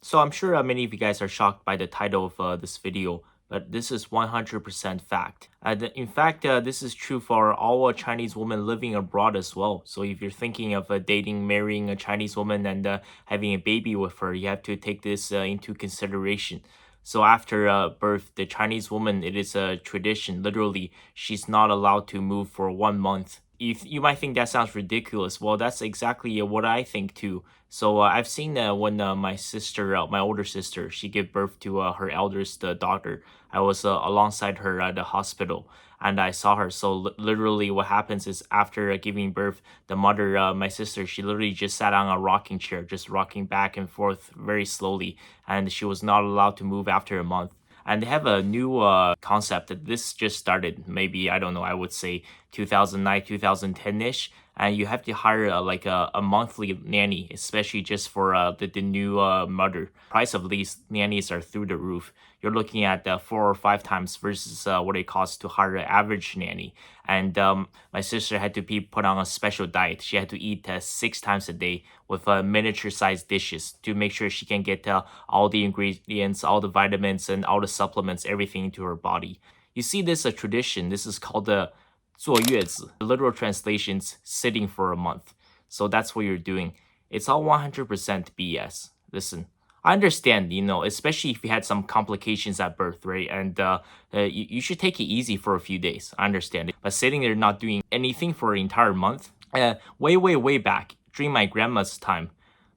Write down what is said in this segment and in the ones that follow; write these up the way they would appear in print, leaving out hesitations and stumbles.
So I'm sure many of you guys are shocked by the title of this video, but this is 100% fact. In fact, this is true for all Chinese women living abroad as well. So if you're thinking of dating, marrying a Chinese woman and having a baby with her, you have to take this into consideration. So after birth, the Chinese woman, it is a tradition. Literally, she's not allowed to move for 1 month. If you might think that sounds ridiculous, well, that's exactly what I think too. So I've seen when my sister, my older sister, she gave birth to her eldest daughter. I was alongside her at the hospital, and I saw her. So literally, what happens is after giving birth, the mother, my sister, she literally just sat on a rocking chair, just rocking back and forth very slowly, and she was not allowed to move after a month. And they have a new concept that this just started, maybe, I don't know, I would say 2009, 2010-ish. And you have to hire like a monthly nanny, especially just for the new mother. Price of these nannies are through the roof. You're looking at 4 or 5 times versus what it costs to hire an average nanny. And my sister had to be put on a special diet. She had to eat 6 times a day with miniature-sized dishes to make sure she can get all the ingredients, all the vitamins, and all the supplements, everything into her body. You see this a tradition. This is called the 坐月子. The literal translation's sitting for a month. So that's what you're doing. It's all 100% BS. Listen, I understand, especially if you had some complications at birth, right? And you should take it easy for a few days. I understand it. But sitting there not doing anything for an entire month, way back, during my grandma's time,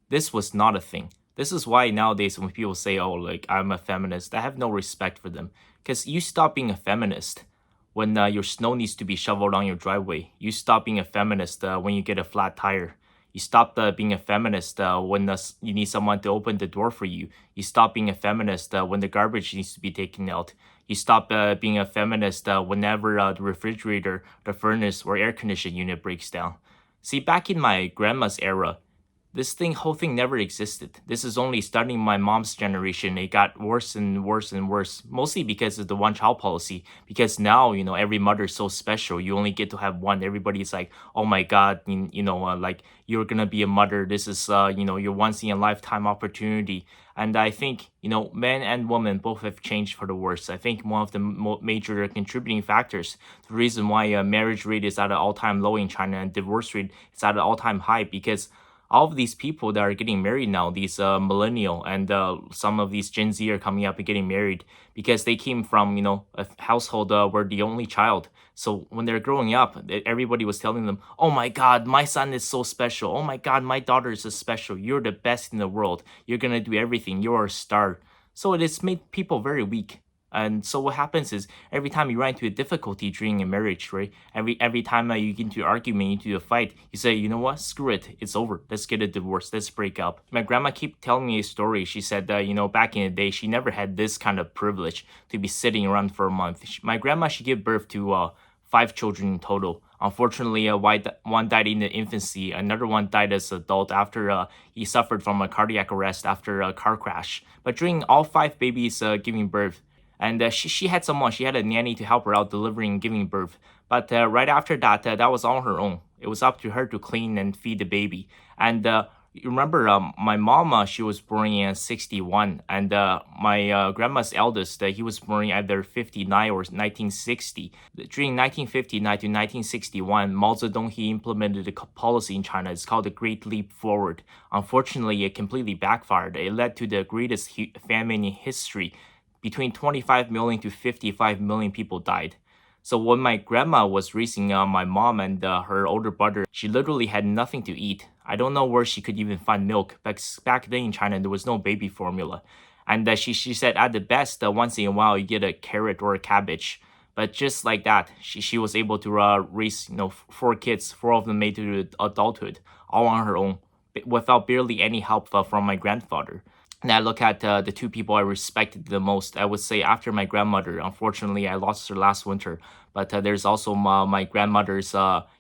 this was not a thing. This is why nowadays when people say, oh, like, I'm a feminist, I have no respect for them. Because you stop being a feminist when your snow needs to be shoveled on your driveway. You stop being a feminist when you get a flat tire. You stop being a feminist when you need someone to open the door for you. You stop being a feminist when the garbage needs to be taken out. You stop being a feminist whenever the refrigerator, the furnace, or air conditioning unit breaks down. See, back in my grandma's era, this whole thing never existed. This is only starting my mom's generation. It got worse and worse and worse, mostly because of the one-child policy. Because now, every mother is so special. You only get to have one. Everybody's like, oh my God, like, you're gonna be a mother. This is, your once-in-a-lifetime opportunity. And I think, men and women both have changed for the worse. I think one of the major contributing factors, the reason why marriage rate is at an all-time low in China and divorce rate is at an all-time high, because all of these people that are getting married now, these millennial and some of these Gen Z are coming up and getting married because they came from, a household where the only child. So when they're growing up, everybody was telling them, oh my God, my son is so special. Oh my God, my daughter is so special. You're the best in the world. You're going to do everything. You're a star. So it has made people very weak. And so what happens is every time you run into a difficulty during a marriage, right? Every time you get into an argument, into a fight, you say, you know what? Screw it. It's over. Let's get a divorce. Let's break up. My grandma keep telling me a story. She said that, back in the day, she never had this kind of privilege to be sitting around for a month. My grandma, she gave birth to 5 children in total. Unfortunately, one died in the infancy. Another one died as an adult after he suffered from a cardiac arrest after a car crash. But during all 5 babies giving birth, and she had someone, she had a nanny to help her out delivering and giving birth. But right after that, that was on her own. It was up to her to clean and feed the baby. And you remember my mom, she was born in 61. And my grandma's eldest, he was born either 59 or 1960. During 1959 to 1961, Mao Zedong, he implemented a policy in China. It's called the Great Leap Forward. Unfortunately, it completely backfired. It led to the greatest famine in history. Between 25 million to 55 million people died. So when my grandma was raising my mom and her older brother, she literally had nothing to eat. I don't know where she could even find milk. Back then in China, there was no baby formula. And she said at the best, once in a while, you get a carrot or a cabbage. But just like that, she was able to raise 4 kids, 4 of them made to adulthood, all on her own, without barely any help from my grandfather. And I look at the 2 people I respected the most. I would say after my grandmother, unfortunately, I lost her last winter. But there's also my grandmother's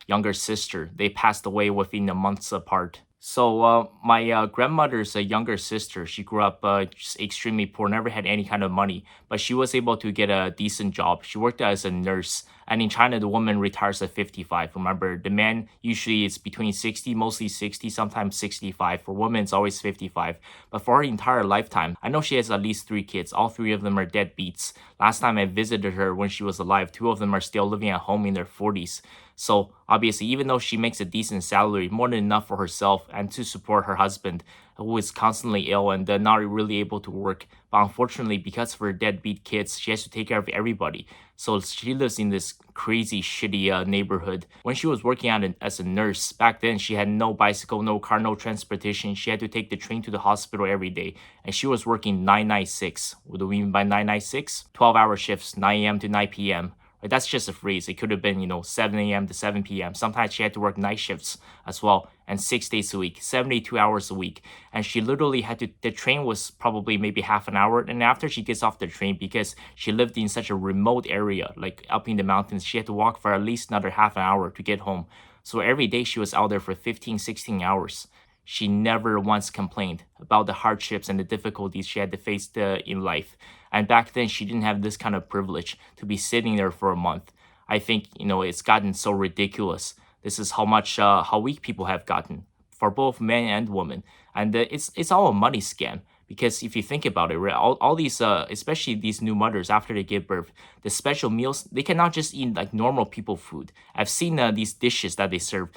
younger sister. They passed away within a months apart. So my grandmother's younger sister, she grew up just extremely poor, never had any kind of money, but she was able to get a decent job. She worked as a nurse And in China, the woman retires at 55. Remember, the man usually is between 60, mostly 60, sometimes 65. For women, it's always 55. But for her entire lifetime, I know she has at least 3 kids. All 3 of them are deadbeats. Last time I visited her when she was alive, 2 of them are still living at home in their 40s. So obviously, even though she makes a decent salary, more than enough for herself and to support her husband, who is constantly ill and not really able to work. But unfortunately, because of her deadbeat kids, she has to take care of everybody. So she lives in this crazy, shitty neighborhood. When she was working as a nurse, back then she had no bicycle, no car, no transportation. She had to take the train to the hospital every day. And she was working 996. What do we mean by 996? 12-hour shifts, 9 a.m. to 9 p.m. Right, that's just a phrase. It could have been, 7 a.m. to 7 p.m. Sometimes she had to work night shifts as well, and 6 days a week, 72 hours a week. And she literally had to, the train was probably maybe half an hour. And after she gets off the train, because she lived in such a remote area, like up in the mountains, she had to walk for at least another half an hour to get home. So every day she was out there for 15, 16 hours. She never once complained about the hardships and the difficulties she had to face in life. And back then, she didn't have this kind of privilege to be sitting there for a month. I think, it's gotten so ridiculous. This is how weak people have gotten for both men and women. And it's all a money scam. Because if you think about it, right, all these, especially these new mothers after they give birth, the special meals, they cannot just eat like normal people food. I've seen these dishes that they serve.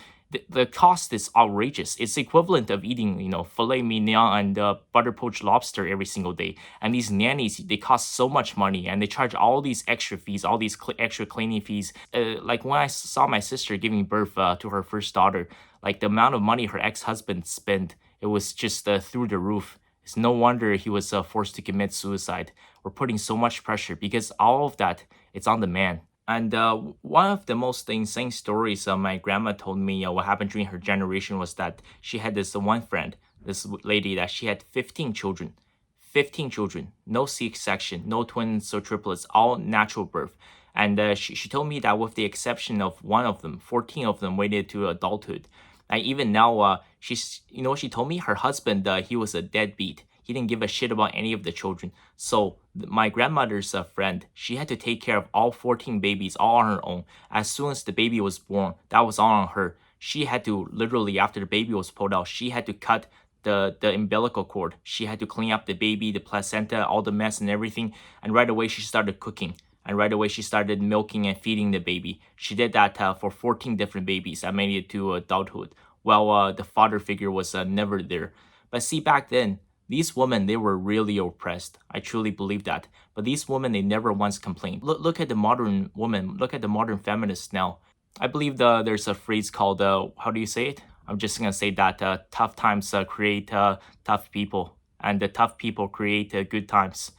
The cost is outrageous. It's equivalent of eating, filet mignon and butter poached lobster every single day. And these nannies, they cost so much money, and they charge all these extra fees, all these extra cleaning fees. Like when I saw my sister giving birth to her first daughter, like the amount of money her ex-husband spent, it was just through the roof. It's no wonder he was forced to commit suicide. We're putting so much pressure because all of that, it's on the man. And one of the most insane stories my grandma told me what happened during her generation was that she had this one friend, this lady, that she had 15 children. 15 children, no C-section, no twins or triplets, all natural birth. And she told me that with the exception of one of them, 14 of them waited to adulthood. And even now, she told me her husband, he was a deadbeat. He didn't give a shit about any of the children. So my grandmother's friend, she had to take care of all 14 babies all on her own. As soon as the baby was born, that was all on her. She had to literally, after the baby was pulled out, she had to cut the umbilical cord. She had to clean up the baby, the placenta, all the mess and everything. And right away, she started cooking. And right away, she started milking and feeding the baby. She did that for 14 different babies that made it to adulthood. While the father figure was never there. But see, back then, these women, they were really oppressed. I truly believe that. But these women, they never once complained. Look at the modern woman. Look at the modern feminists now. I believe there's a phrase called, how do you say it? I'm just going to say that tough times create tough people. And the tough people create good times.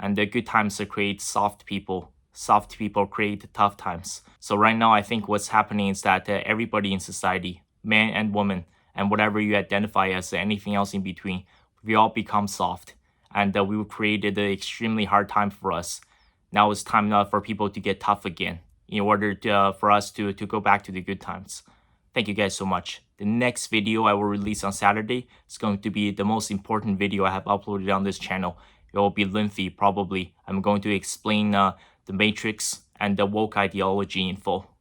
And the good times create soft people. Soft people create tough times. So right now, I think what's happening is that everybody in society, man and woman, and whatever you identify as anything else in between, we all become soft, and we created an extremely hard time for us. Now it's time for people to get tough again in order for us to go back to the good times. Thank you guys so much. The next video I will release on Saturday is going to be the most important video I have uploaded on this channel. It will be lengthy, probably. I'm going to explain the Matrix and the woke ideology in full.